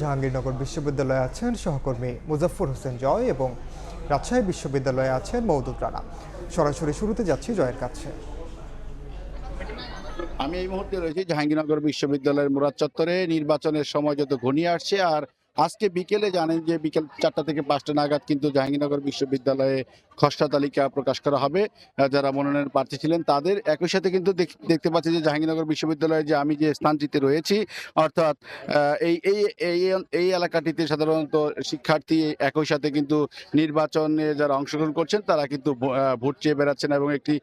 জাহাঙ্গীরনগর বিশ্ববিদ্যালয়ে আছেন সহকর্মী মুজাফফর হোসেন জয় এবং রাজশাহী বিশ্ববিদ্যালয়ে আছেন মওদুদ রানা। সরাসরি শুরুতে যাচ্ছি জয়ের কাছে। আমি এই মুহূর্তে রয়েছি জাহাঙ্গীরনগর বিশ্ববিদ্যালয়ের মুরাদ চত্বরে। নির্বাচনের সময় যত ঘনিয়ে আসছে, আর আজকে বিকেলে জানেন যে বিকেল 4টা থেকে 5টা নাগাদ কিন্তু জাহাঙ্গীরনগর বিশ্ববিদ্যালয়ে খসড়া তালিকা প্রকাশ করা হবে। যারা মনোনয়ন প্রার্থী ছিলেন তাদের, একই সাথে কিন্তু দেখতে পাচ্ছি যে জাহাঙ্গীরনগর বিশ্ববিদ্যালয়ে যে আমি যে স্থানটিতে রয়েছি, অর্থাৎ এই এই এই এই এলাকাটিতে সাধারণত শিক্ষার্থী, একই সাথে কিন্তু নির্বাচনে যারা অংশগ্রহণ করছেন তারা কিন্তু ভোট চেয়ে বেড়াচ্ছেন এবং একটি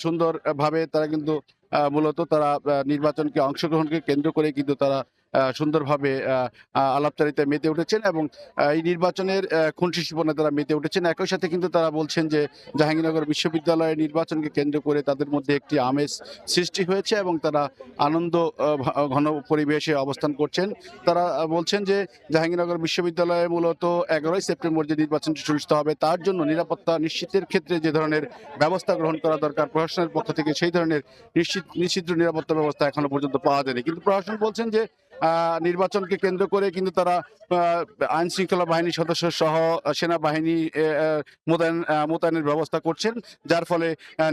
সুন্দরভাবে তারা কিন্তু মূলত তারা নির্বাচনকে অংশগ্রহণকে কেন্দ্র করে কিন্তু তারা সুন্দরভাবে আলাপচারিতায় মেতে উঠেছেন এবং এই নির্বাচনের খুনসিপনে তারা মেতে উঠেছেন। একই সাথে কিন্তু তারা বলছেন যে জাহাঙ্গীরনগর বিশ্ববিদ্যালয়ের নির্বাচনকে কেন্দ্র করে তাদের মধ্যে একটি আমেজ সৃষ্টি হয়েছে এবং তারা আনন্দ ঘন পরিবেশে অবস্থান করছেন। তারা বলছেন যে জাহাঙ্গীরনগর বিশ্ববিদ্যালয়ে মূলত 11ই সেপ্টেম্বর যে নির্বাচনটি অনুষ্ঠিত হবে তার জন্য নিরাপত্তা নিশ্চিতের ক্ষেত্রে যে ধরনের ব্যবস্থা গ্রহণ করা দরকার প্রশাসনের পক্ষ থেকে, সেই ধরনের নিশ্চিত নিরাপত্তা ব্যবস্থা এখনো পর্যন্ত পাওয়া যায়নি। কিন্তু প্রশাসন বলছেন যে নির্বাচনকে কেন্দ্র করে কিন্তু তারা আইন শৃঙ্খলা বাহিনীর সদস্য সহ সেনাবাহিনী মোতায়েনের ব্যবস্থা করছেন, যার ফলে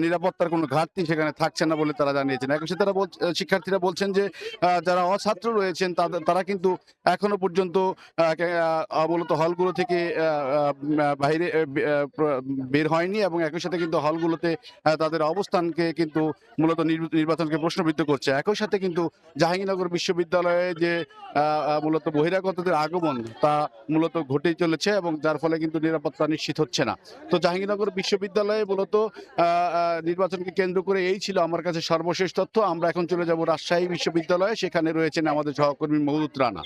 নিরাপত্তার কোনো ঘাটতি সেখানে থাকছে না বলে তারা জানিয়েছেন। একই সাথে তারা শিক্ষার্থীরা বলছেন যে যারা অছাত্র রয়েছেন তারা কিন্তু এখনো পর্যন্ত মূলত হলগুলো থেকে বাইরে বের হয়নি এবং একই সাথে কিন্তু হলগুলোতে তাদের অবস্থানকে কিন্তু মূলত নির্বাচনকে প্রশ্নবিদ্ধ করছে। একই সাথে কিন্তু জাহাঙ্গীরনগর বিশ্ববিদ্যালয়ে যে মূলত বহিরাগতদের আগমন তা মূলত ঘটেই চলেছে এবং যার ফলে কিন্তু নিরাপত্তা নিশ্চিত হচ্ছে না। তো জাহাঙ্গীরনগর বিশ্ববিদ্যালয়ে মূলত নির্বাচনকে কেন্দ্র করে এই ছিল আমার কাছে সর্বশেষ তথ্য। আমরা এখন চলে যাব রাজশাহী বিশ্ববিদ্যালয়ে, সেখানে রয়েছেন আমাদের সহকর্মী মওদুদ রানা।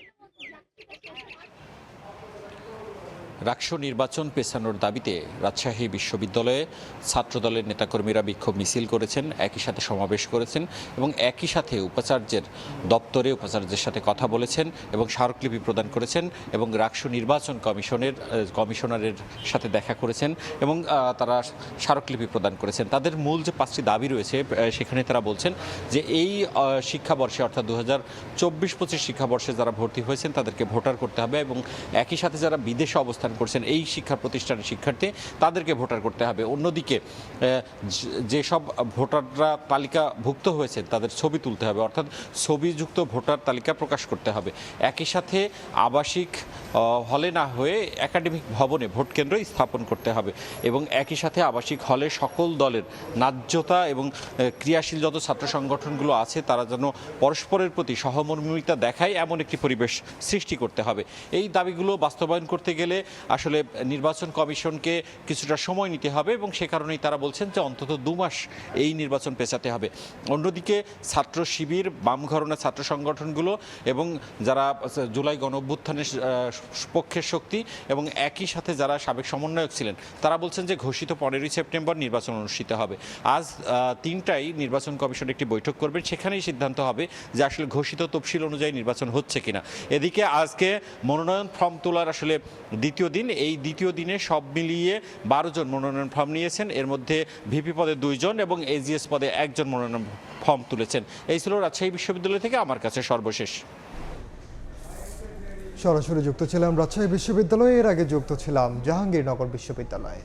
রাকসু নির্বাচন পেছানোর দাবিতে রাজশাহী বিশ্ববিদ্যালয়ে ছাত্রদলের নেতাকর্মীরা বিক্ষোভ মিছিল করেছেন, একই সাথে সমাবেশ করেছেন এবং একই সাথে উপাচার্যের দপ্তরে উপাচার্যের সাথে কথা বলেছেন এবং স্মারকলিপি প্রদান করেছেন এবং রাকসু নির্বাচন কমিশনারের সাথে দেখা করেছেন এবং তারা স্মারকলিপি প্রদান করেছেন। তাদের মূল যে 5টি দাবি রয়েছে সেখানে তারা বলছেন যে এই শিক্ষাবর্ষে অর্থাৎ 2024-25 শিক্ষাবর্ষে যারা ভর্তি হয়েছেন তাদেরকে ভোটার করতে হবে এবং একই সাথে যারা বিদেশে অবস্থান করছেন এই শিক্ষা প্রতিষ্ঠানের শিক্ষার্থী তাদেরকে ভোটার করতে হবে। অন্যদিকে যেসব ভোটাররা তালিকাভুক্ত হয়েছে তাদের ছবি তুলতে হবে, অর্থাৎ ছবিযুক্ত ভোটার তালিকা প্রকাশ করতে হবে। একই সাথে আবাসিক হলে না হয়ে একাডেমিক ভবনে ভোট কেন্দ্র স্থাপন করতে হবে এবং একই সাথে আবাসিক হলে সকল দলের ন্যায্যতা এবং ক্রিয়াশীল যত ছাত্র সংগঠনগুলো আছে তারা যেন পরস্পরের প্রতি সহমর্মিতা দেখায় এমন একটি পরিবেশ সৃষ্টি করতে হবে। এই দাবিগুলো বাস্তবায়ন করতে গেলে আসলে নির্বাচন কমিশনকে কিছুটা সময় নিতে হবে এবং সে কারণেই তারা বলছেন যে অন্তত 2 মাস এই নির্বাচন পেছাতে হবে। অন্যদিকে ছাত্র শিবির, বাম ঘরানা ছাত্র সংগঠনগুলো এবং যারা জুলাই গণ অভ্যুত্থানের পক্ষের শক্তি এবং একই সাথে যারা সাবেক সমন্বয়ক ছিলেন তারা বলছেন যে ঘোষিত 15ই সেপ্টেম্বর নির্বাচন অনুষ্ঠিত হবে। আজ 3টায় নির্বাচন কমিশন একটি বৈঠক করবেন, সেখানেই সিদ্ধান্ত হবে যে আসলে ঘোষিত তফসিল অনুযায়ী নির্বাচন হচ্ছে কিনা। এদিকে আজকে মনোনয়ন ফর্ম তোলার আসলে দ্বিতীয় দিন। এই দ্বিতীয় দিনে সব মিলিয়ে 12 জন মনোনয়ন ফর্ম নিয়েছেন, এর মধ্যে ভিপি পদে 2 জন এবং এজিএস পদে 1 জন মনোনয়ন ফর্ম তুলেছেন। এই ছিল রাজশাহী বিশ্ববিদ্যালয় থেকে আমার কাছে সর্বশেষ। সরাসরি যুক্ত ছিলাম রাজশাহী বিশ্ববিদ্যালয়ে, এর আগে যুক্ত ছিলাম জাহাঙ্গীরনগর বিশ্ববিদ্যালয়ে।